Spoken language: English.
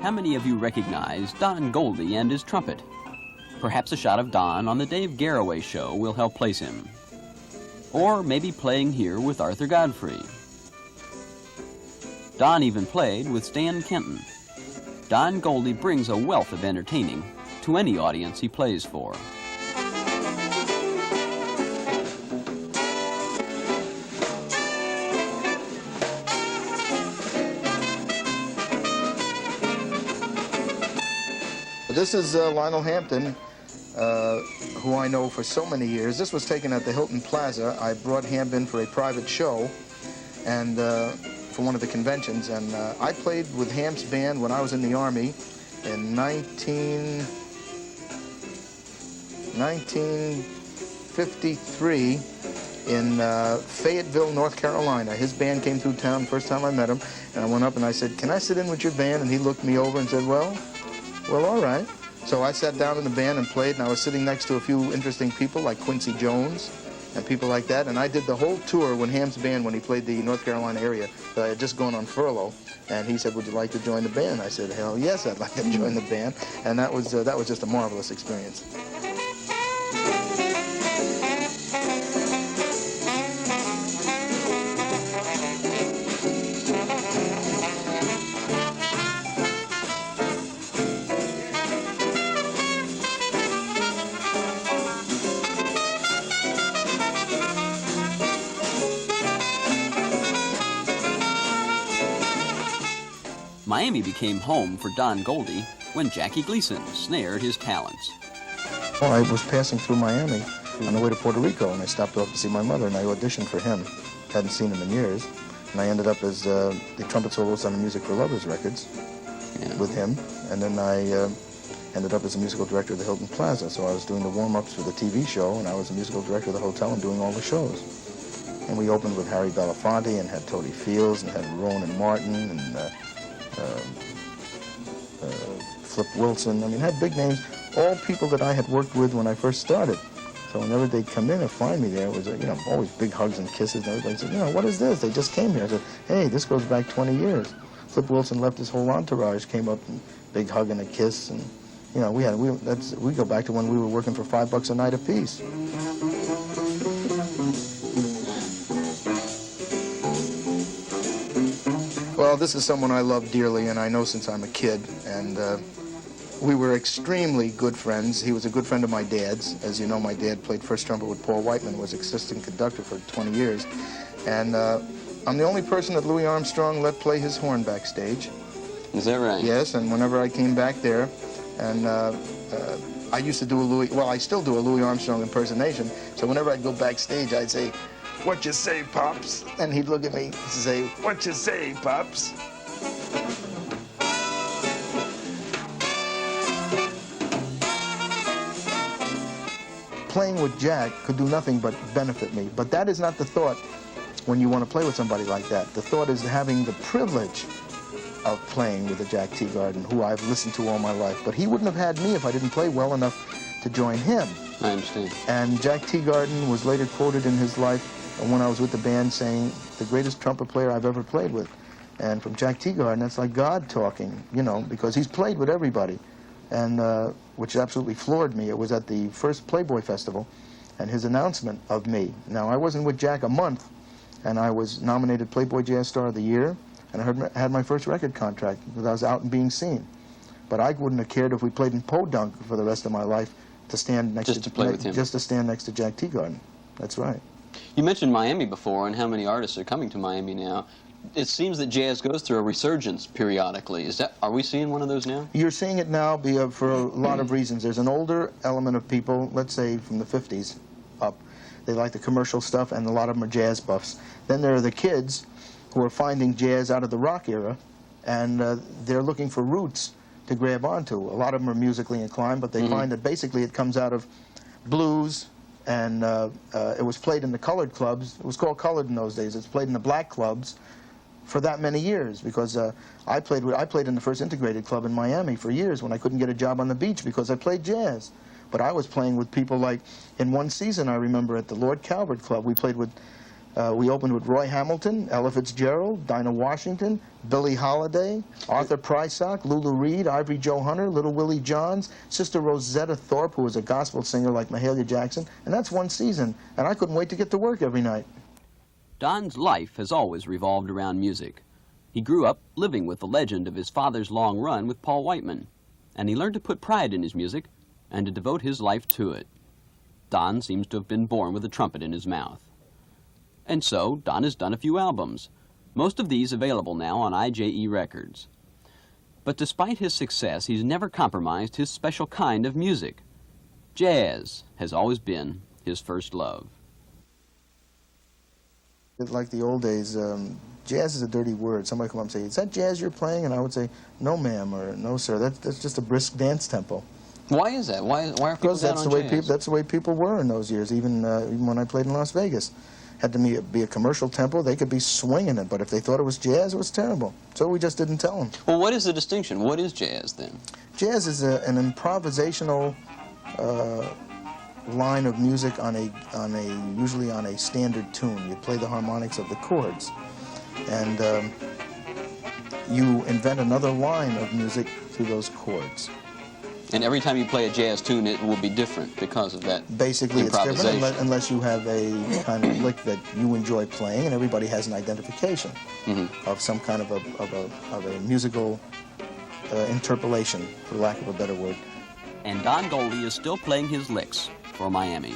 How many of you recognize Don Goldie and his trumpet? Perhaps a shot of Don on the Dave Garroway show will help place him. Or maybe playing here with Arthur Godfrey. Don even played with Stan Kenton. Don Goldie brings a wealth of entertaining to any audience he plays for. This is Lionel Hampton, who I know for so many years. This was taken at the Hilton Plaza. I brought Hamp in for a private show and for one of the conventions, and I played with Hamp's band when I was in the Army in 1953 in Fayetteville, North Carolina. His band came through town first time I met him, and I went up and I said, "Can I sit in with your band?" And he looked me over and said, well, all right. So I sat down in the band and played, and I was sitting next to a few interesting people like Quincy Jones and people like that, and I did the whole tour when Ham's band, when he played the North Carolina area, I had just gone on furlough, and he said, "Would you like to join the band?" I said, "Hell yes, I'd like to join the band," and that was just a marvelous experience. Miami became home for Don Goldie when Jackie Gleason snared his talents. Well, I was passing through Miami on the way to Puerto Rico, and I stopped off to see my mother, and I auditioned for him. Hadn't seen him in years, and I ended up as the trumpet soloist on the Music for Lovers records with him, and then I ended up as a musical director of the Hilton Plaza, so I was doing the warm-ups for the TV show, and I was a musical director of the hotel and doing all the shows. And we opened with Harry Belafonte and had Toady Fields and had Ronan Martin and Flip Wilson. I mean, had big names, all people that I had worked with when I first started. So whenever they'd come in and find me there, it was, always big hugs and kisses, and everybody said, "What is this? They just came here." I said, "Hey, this goes back 20 years. Flip Wilson left his whole entourage, came up, and big hug and a kiss, and, we go back to when we were working for $5 a night apiece. Well, this is someone I love dearly, and I know since I'm a kid, and we were extremely good friends. He was a good friend of my dad's. As you know, my dad played first trumpet with Paul Whiteman, was assistant conductor for 20 years, and I'm the only person that Louis Armstrong let play his horn backstage. Is that right? Yes, and whenever I came back there, and I used to do I still do a Louis Armstrong impersonation, so whenever I'd go backstage, I'd say, "What you say, Pops?" And he'd look at me and say, "What you say, Pops?" Playing with Jack could do nothing but benefit me, but that is not the thought when you want to play with somebody like that. The thought is having the privilege of playing with a Jack Teagarden, who I've listened to all my life. But he wouldn't have had me if I didn't play well enough to join him. I understand. And Jack Teagarden was later quoted in his life when I was with the band saying, "The greatest trumpet player I've ever played with." And from Jack Teagarden, that's like God talking, because he's played with everybody, and which absolutely floored me. It was at the first Playboy Festival, and his announcement of me. Now, I wasn't with Jack a month, and I was nominated Playboy Jazz Star of the Year, and I had my first record contract because I was out and being seen. But I wouldn't have cared if we played in Podunk for the rest of my life to stand next to play with him. Just to stand next to Jack Teagarden. That's right. You mentioned Miami before and how many artists are coming to Miami now. It seems that jazz goes through a resurgence periodically. Are we seeing one of those now? You're seeing it now for a lot of reasons. There's an older element of people, let's say from the 50s up. They like the commercial stuff, and a lot of them are jazz buffs. Then there are the kids who are finding jazz out of the rock era, and they're looking for roots to grab onto. A lot of them are musically inclined, but they find that basically it comes out of blues, and it was played in the colored clubs. It was called colored in those days. It's played in the black clubs for that many years, because I played in the first integrated club in Miami for years when I couldn't get a job on the beach because I played jazz. But I was playing with people like, in one season I remember at the Lord Calvert Club, we opened with Roy Hamilton, Ella Fitzgerald, Dinah Washington, Billie Holiday, Arthur Prysock, Lulu Reed, Ivory Joe Hunter, Little Willie Johns, Sister Rosetta Thorpe, who was a gospel singer like Mahalia Jackson, and that's one season, and I couldn't wait to get to work every night. Don's life has always revolved around music. He grew up living with the legend of his father's long run with Paul Whiteman, and he learned to put pride in his music and to devote his life to it. Don seems to have been born with a trumpet in his mouth. And so, Don has done a few albums, most of these available now on IJE Records. But despite his success, he's never compromised his special kind of music. Jazz has always been his first love. Like the old days, jazz is a dirty word. Somebody come up and say, "Is that jazz you're playing?" And I would say, "No, ma'am," or "No, sir. That's just a brisk dance tempo." Why is that? Why are people down on jazz? That's the way people were in those years. Even when I played in Las Vegas, had to be a commercial tempo. They could be swinging it, but if they thought it was jazz, it was terrible. So we just didn't tell them. Well, what is the distinction? What is jazz then? Jazz is an improvisational line of music usually on a standard tune. You play the harmonics of the chords, and you invent another line of music through those chords. And every time you play a jazz tune, it will be different because of that. Basically, it's different unless you have a kind of lick that you enjoy playing, and everybody has an identification of some kind of a musical interpolation, for lack of a better word. And Don Goldie is still playing his licks for Miami.